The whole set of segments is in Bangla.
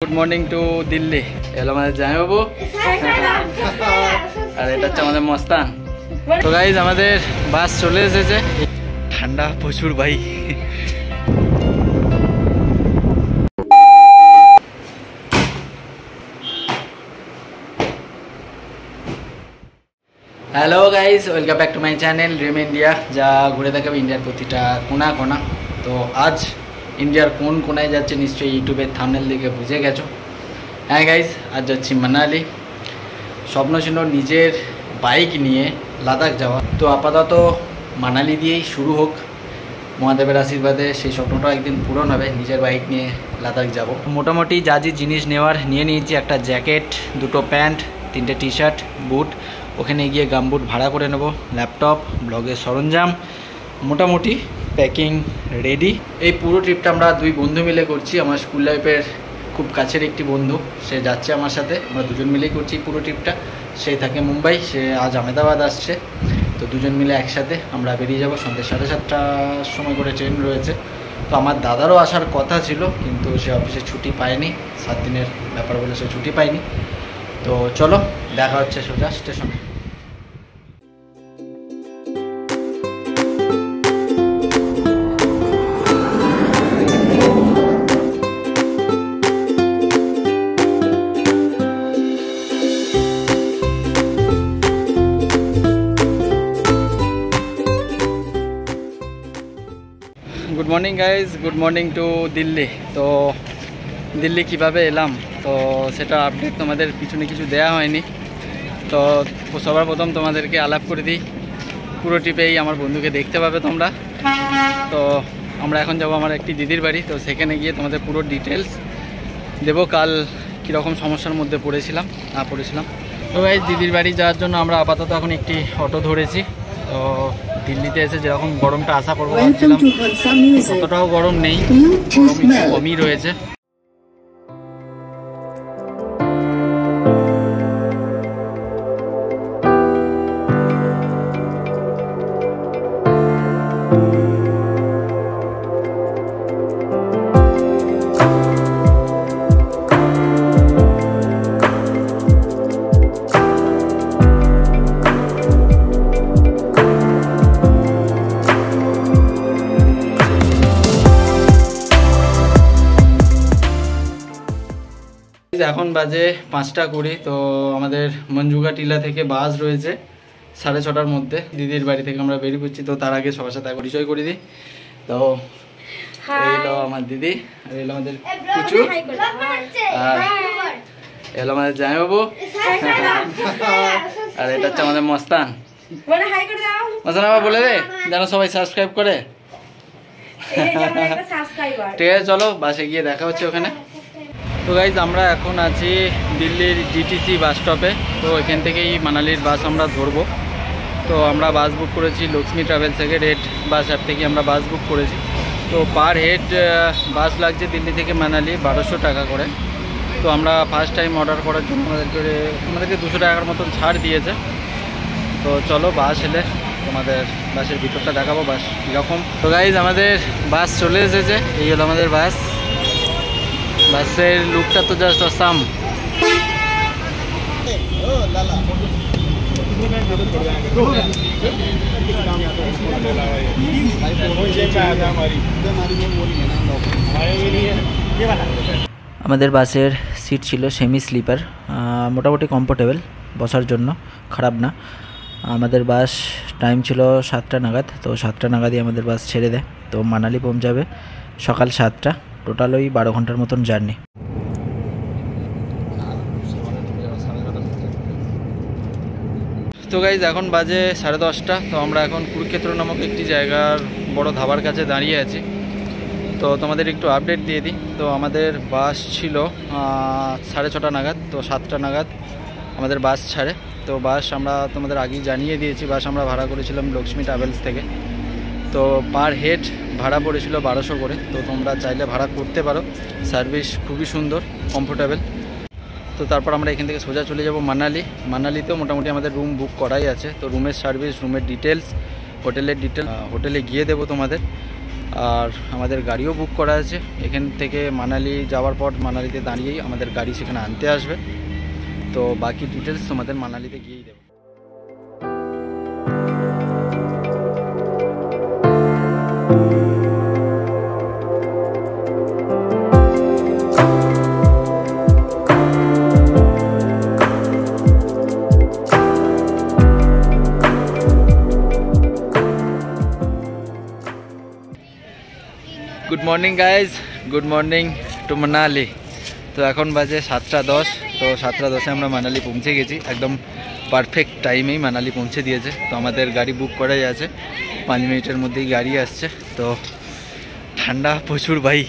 गुड मॉर्निंग टू दिल्ली এলো আমাদের জামাইবাবু আর এটা হচ্ছে আমাদের মস্তান। তো গাইজ আমাদের বাস চলে এসেছে, ঠান্ডা প্রচুর ভাই। Hello guys, welcome back to my channel dream India, যা ঘুরে দেখাবে ইন্ডিয়ার প্রতিটা কোনা কোনা। তো আজ ইন্ডিয়ার কোন কোনায় যাচ্ছে নিশ্চয়ই ইউটিউবের থাম্বনেল দেখে বুঝে গেছো। হ্যাঁ গাইজ, আজ যাচ্ছি মানালি। স্বপ্ন ছিল নিজের বাইক নিয়ে লাদাখ যাওয়া, তো আপাতত মানালি দিয়েই শুরু হোক। মহাদেবের আশীর্বাদে সেই স্বপ্নটা একদিন পূরণ হবে, নিজের বাইক নিয়ে লাদাখ যাব। মোটামুটি যা যে জিনিস নেওয়ার নিয়ে নিয়েছি, একটা জ্যাকেট, দুটো প্যান্ট, তিনটে টি শার্ট, বুট। ওখানে গিয়ে গামবুট ভাড়া করে নেব, ল্যাপটপ, ব্লগের সরঞ্জাম, মোটামুটি প্যাকিং রেডি। এই পুরো ট্রিপটা আমরা দুই বন্ধু মিলে করছি। আমার স্কুল লাইফের খুব কাছের একটি বন্ধু, সে যাচ্ছে আমার সাথে। আমরা দুজন মিলেই করছি পুরো ট্রিপটা। সে থাকে মুম্বাই, সে আজ আহমেদাবাদ আসছে। তো দুজন মিলে একসাথে আমরা বেরিয়ে যাব। সন্ধ্যে 7:30টার সময় করে ট্রেন রয়েছে। তো আমার দাদারও আসার কথা ছিল, কিন্তু সে অফিসে ছুটি পায়নি, 7 দিনের ব্যাপার বলে সে ছুটি পায়নি। তো চলো দেখা হচ্ছে সোজা স্টেশনে। Good morning guys, good morning to Delhi. তো দিল্লি কিভাবে এলাম, তো সেটা আপডেট তোমাদের পিছনে কিছু দেয়া হয়নি। তো সবার প্রথম তোমাদেরকে আলাপ করে দিই, পুরো ট্রিপেই আমার বন্ধুকে দেখতে পাবে তোমরা। তো আমরা এখন যাব আমার একটি দিদির বাড়ি, তো সেখানে গিয়ে তোমাদের পুরো ডিটেলস দেবো। কাল কীরকম সমস্যার মধ্যে পড়েছিলাম। তো গাইজ, দিদির বাড়ি যাওয়ার জন্য আমরা আপাতত এখন একটি অটো ধরেছি। তো দিল্লিতে এসে যেরকম গরমটা আশা করবো ভাবছিলাম, অতটাও গরম নেই, কমই রয়েছে। এখন বাজে 5:20। তো আমাদের মঞ্জুগা টিলা থেকে বাস রয়েছে 6:30টার মধ্যে। দিদির বাড়ি থেকে আমরা বেরিয়ে পড়ছি। তো তার আগে সবার সাথে পরিচয় করে দিই। তো এলো আমার দিদি, এলো আমাদের কুচু, আর এলো আমাদের জামাইবাবু, আর এটা হচ্ছে আমাদের মস্তান। মস্তান আবার বলে দে যেন সবাই সাবস্ক্রাইব করে। ঠিক আছে, চলো বাসে গিয়ে দেখা হচ্ছে ওখানে। তো গাইজ, আমরা এখন আছি দিল্লির ডিটিসি বাস স্টপে। তো এখান থেকেই মানালির বাস আমরা ধরবো। তো আমরা বাস বুক করেছি লক্ষ্মী ট্রাভেল থেকে, রেড বাস অ্যাপ থেকে আমরা বাস বুক করেছি। তো পার হেড বাস লাগছে দিল্লি থেকে মানালি 1200 টাকা করে। তো আমরা ফার্স্ট টাইম অর্ডার করার জন্য আমাদেরকে 200 টাকার মতন ছাড় দিয়েছে। তো চলো বাস এলে তোমাদের বাসের ভিতরটা দেখাবো, বাস কীরকম। তো গাইজ, আমাদের বাস চলে এসেছে। এই হলো আমাদের বাস। বাসের লুকটা তো জাস্ট অসাম। আমাদের বাসের সিট ছিল সেমি স্লিপার, মোটামুটি কমফোর্টেবল, বসার জন্য খারাপ না। আমাদের বাস টাইম ছিল 7টা নাগাদ। তো 7টা নাগাদই আমাদের বাস ছেড়ে দেয়। তো মানালি পৌঁছাবে সকাল 7টা। টোটাল ওই 12 ঘন্টার মতন জার্নি। তো গাইজ, এখন বাজে 10:30টা। তো আমরা এখন কুরুক্ষেত্র নামক একটি জায়গার বড় ধাবার কাছে দাঁড়িয়ে আছি। তো তোমাদের একটু আপডেট দিয়ে দিই। তো আমাদের বাস ছিল 6:30 নাগাদ। তো 7টা নাগাদ আমাদের বাস ছাড়ে। তো বাস আমরা তোমাদের আগেই জানিয়ে দিয়েছি, বাস আমরা ভাড়া করেছিলাম লক্ষ্মী ট্রাভেলস থেকে। তো পার হেড ভাড়া পড়েছিল 1200 করে। তো তোমরা চাইলে ভাড়া করতে পারো, সার্ভিস খুবই সুন্দর, কমফোর্টেবল। তো তারপর আমরা এখান থেকে সোজা চলে যাব মানালি। মানালিতেও মোটামুটি আমাদের রুম বুক করাই আছে। তো রুমের সার্ভিস, রুমের ডিটেলস, হোটেলের ডিটেলস হোটেলে গিয়ে দেবো তোমাদের। আর আমাদের গাড়িও বুক করা আছে। এখান থেকে মানালি যাওয়ার পর মানালিতে দাঁড়িয়েই আমাদের গাড়ি সেখানে আনতে আসবে। তো বাকি ডিটেলস তোমাদের মানালিতে গিয়েই দেবো। Good morning guys, good morning to Manali. তো এখন বাজে 7:10। তো 7:10 আমরা মানালি পৌঁছে গেছি, একদম পারফেক্ট টাইমেই মানালি পৌঁছে দিয়েছে। তো আমাদের গাড়ি বুক করাই আছে, 5 মিনিটের মধ্যেই গাড়ি আসছে। তো ঠান্ডা প্রচুর ভাই,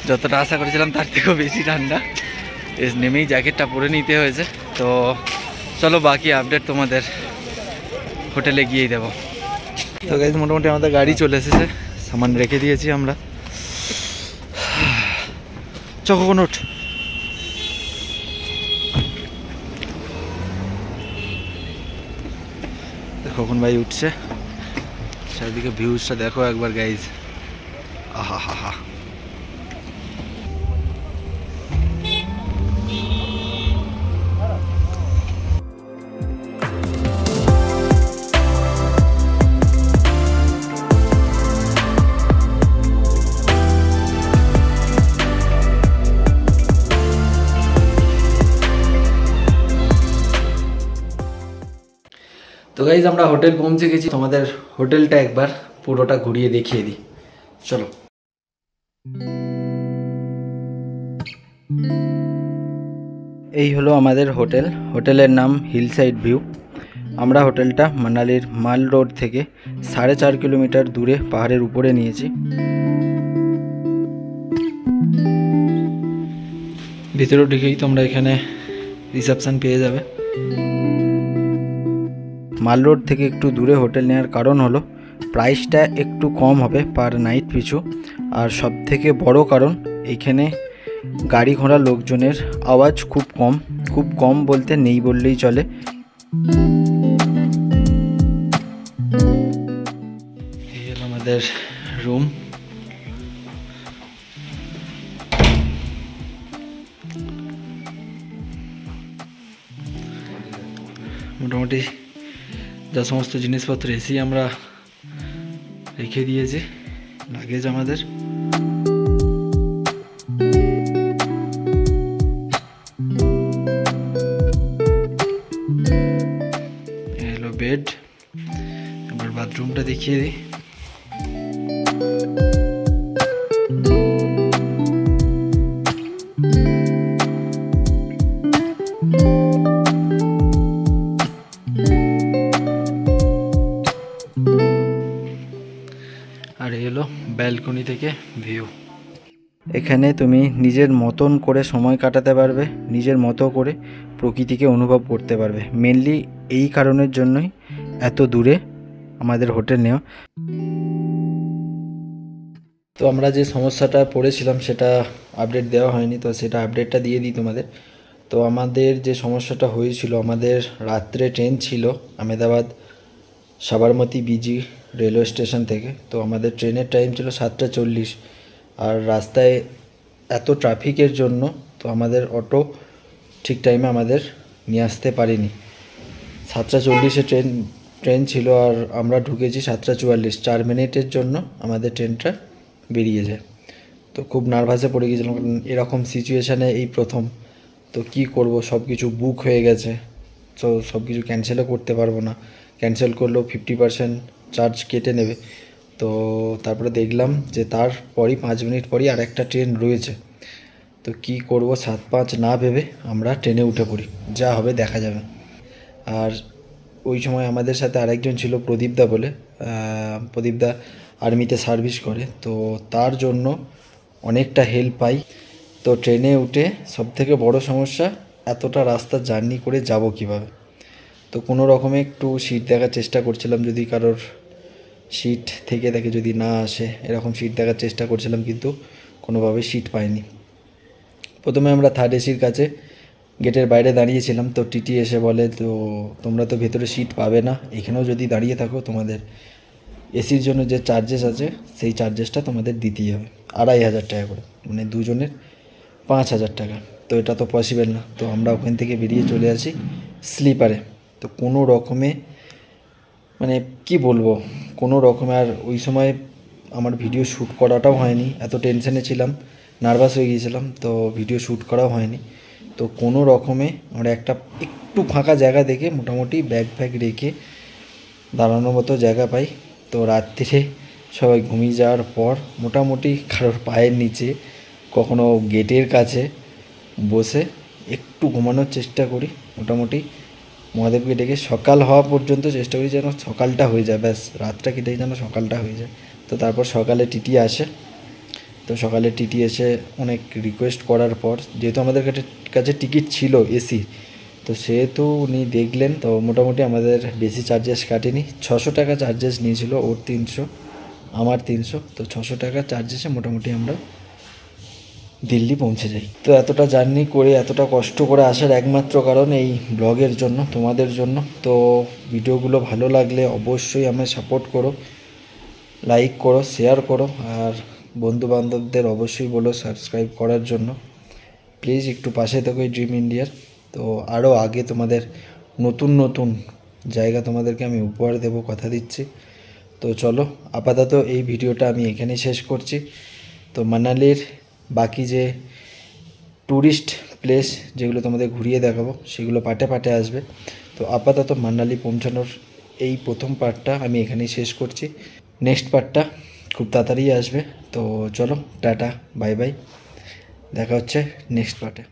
যতটা আশা করেছিলাম তার থেকেও বেশি ঠান্ডা। নেমেই জ্যাকেটটা পরে নিতে হয়েছে। তো চলো বাকি আপডেট তোমাদের হোটেলে গিয়েই দেবো। তো গাইজ মোটামুটি আমাদের গাড়ি চলে এসেছে, সামান রেখে দিয়েছি আমরা। কখন উঠ, কখন ভাই উঠছে, চারিদিকে ভিউজটা দেখো একবার গাইজ, আহা হা হা। তো গাইজ আমরা হোটেল পৌঁছে গেছি, তোমাদের হোটেলটা একবার পুরোটা ঘুরিয়ে দেখিয়ে দিই, চলো। এই হলো আমাদের হোটেল, হোটেলের নাম হিল সাইড ভিউ। আমরা হোটেলটা মানালির মাল রোড থেকে 4.5 কিলোমিটার দূরে পাহাড়ের উপরে নিয়েছি। ভিতরে ঢুকেই তোমরা এখানে রিসেপশন পেয়ে যাবে। মাল রোড থেকে একটু দূরে হোটেল নেওয়ার কারণ হলো প্রাইসটা একটু কম হবে পার নাইট পিছু। আর সব থেকে বড় কারণ এইখানে গাড়ি ঘোড়া লোকজনের আওয়াজ খুব কম বলতে নেই বললেই চলে। এই হলো আমাদের রুম। মোটামুটি যা সমস্ত জিনিসপত্র এসেই আমরা রেখে দিয়েছি, লাগেজ আমাদের। এলো বেড, এবার বাথরুমটা দেখিয়ে দিই। আর এলো ব্যালকনি থেকে ভিউ। এখানে তুমি নিজের মতন করে সময় কাটাতে পারবে, নিজের মতো করে প্রকৃতিকে অনুভব করতে পারবে। মেনলি এই কারণের জন্যই এত দূরে আমাদের হোটেল নেওয়া। তো আমরা যে সমস্যাটা পড়েছিলাম সেটা আপডেট দেওয়া হয়নি, তো সেটা আপডেটটা দিয়ে দিই তোমাদের। তো আমাদের যে সমস্যাটা হয়েছিল, আমাদের রাত্রে ট্রেন ছিল Ahmedabad Sabarmati busy railway station থেকে। তো আমাদের ট্রেনের টাইম ছিল 7:40, আর রাস্তায় এত ট্রাফিকের জন্য তো আমাদের অটো ঠিক টাইমে আমাদের নিয়ে আসতে পারেনি। 7:40-এ ট্রেন ছিল, আর আমরা ঢুকেছি 7:44। 4 মিনিটের জন্য আমাদের ট্রেনটা বেরিয়ে যায়। তো খুব নার্ভাসে পড়ে গিয়েছিলাম, কারণ এরকম সিচুয়েশানে এই প্রথম। তো কি করব, সব কিছু বুক হয়ে গেছে, তো সব কিছু ক্যান্সেলও করতে পারবো না। ক্যান্সেল করলেও 50% চার্জ কেটে নেবে। তো তারপরে দেখলাম যে তারপরই 5 মিনিট পরই আর একটা ট্রেন রয়েছে। তো কি করব, 7-5 না ভেবে আমরা ট্রেনে উঠে পড়ি, যা হবে দেখা যাবে। আর ওই সময় আমাদের সাথে আরেকজন ছিল প্রদীপদা বলে, প্রদীপদা আর্মিতে সার্ভিস করে, তো তার জন্য অনেকটা হেল্প পাই। তো ট্রেনে উঠে সবথেকে বড় সমস্যা, এতটা রাস্তা জার্নি করে যাব কিভাবে। তো কোনো রকমে একটু সিট দেখার চেষ্টা করছিলাম, যদি কারোর সিট থেকে দেখে যদি না আসে, এরকম সিট দেখার চেষ্টা করছিলাম, কিন্তু কোনোভাবে সিট পাইনি। প্রথমে আমরা থার্ড এসির কাছে গেটের বাইরে দাঁড়িয়েছিলাম। তো টিটি এসে বলে, তো তোমরা তো ভেতরে সিট পাবে না, এখানেও যদি দাঁড়িয়ে থাকো তোমাদের এসির জন্য যে চার্জেস আছে সেই চার্জেসটা তোমাদের দিতেই হবে 2500 টাকা করে, মানে দুজনের 5000 টাকা। তো এটা তো পসিবল না, তো আমরা ওখান থেকে বেরিয়ে চলে আসি স্লিপারে। তো কোনো রকমে মানে কি বলবো, কোনো রকমে আর ওই সময় আমার ভিডিও শ্যুট করাটাও হয়নি, এত টেনশনে ছিলাম, নার্ভাস হয়ে গিয়েছিলাম, তো ভিডিও শ্যুট করাও হয়নি। তো কোনো রকমে আমরা একটা একটু ফাঁকা জায়গা দেখে মোটামুটি ব্যাগ ফ্যাগ রেখে দাঁড়ানোর মতো জায়গা পাই। তো রাত্রিরে সবাই ঘুমিয়ে যাওয়ার পর মোটামুটি কারোর পায়ের নিচে কখনো গেটের কাছে বসে একটু ঘুমানোর চেষ্টা করি। মোটামুটি মহাদেবকে ডেকে সকাল হওয়া পর্যন্ত চেষ্টা করি যেন সকালটা হয়ে যায়, ব্যাস রাতটা কেটে যেন সকালটা হয়ে যায়। তো তারপর সকালে টিটি আসে। তো সকালে টিটি এসে অনেক রিকোয়েস্ট করার পর, যেহেতু আমাদের কাছে টিকিট ছিল এসি, তো সেহেতু উনি দেখলেন, তো মোটামুটি আমাদের বেশি চার্জেস কাটেনি, 600 টাকা চার্জেস নিয়েছিল, ওর 300 আমার 300, তো 600 টাকা চার্জেসে মোটামুটি আমরা দিল্লি পৌঁছে যাই। তো এতটা জার্নি করে এতটা কষ্ট করে আসার একমাত্র কারণ এই ব্লগের জন্য, তোমাদের জন্য। তো ভিডিওগুলো ভালো লাগলে অবশ্যই আমায় সাপোর্ট করো, লাইক করো, শেয়ার করো, আর বন্ধুবান্ধবদের অবশ্যই বলো সাবস্ক্রাইব করার জন্য। প্লিজ একটু পাশে থেকো এই ড্রিম ইন্ডিয়ার। তো আরও আগে তোমাদের নতুন নতুন জায়গা তোমাদেরকে আমি উপহার দেবো, কথা দিচ্ছি। তো চলো আপাতত এই ভিডিওটা আমি এখানেই শেষ করছি। তো মানালির বাকি যে ট্যুরিস্ট প্লেস যেগুলো তোমাদের ঘুরিয়ে দেখাবো সেগুলো পার্টে পার্টে আসবে। তো আপাতত মানালি পৌঁছানোর এই প্রথম পার্টটা আমি এখানেই শেষ করছি। নেক্সট পার্টটা খুব তাড়াতাড়ি আসবে। তো চলো টাটা, বাই বাই, দেখা হচ্ছে নেক্সট পার্টে।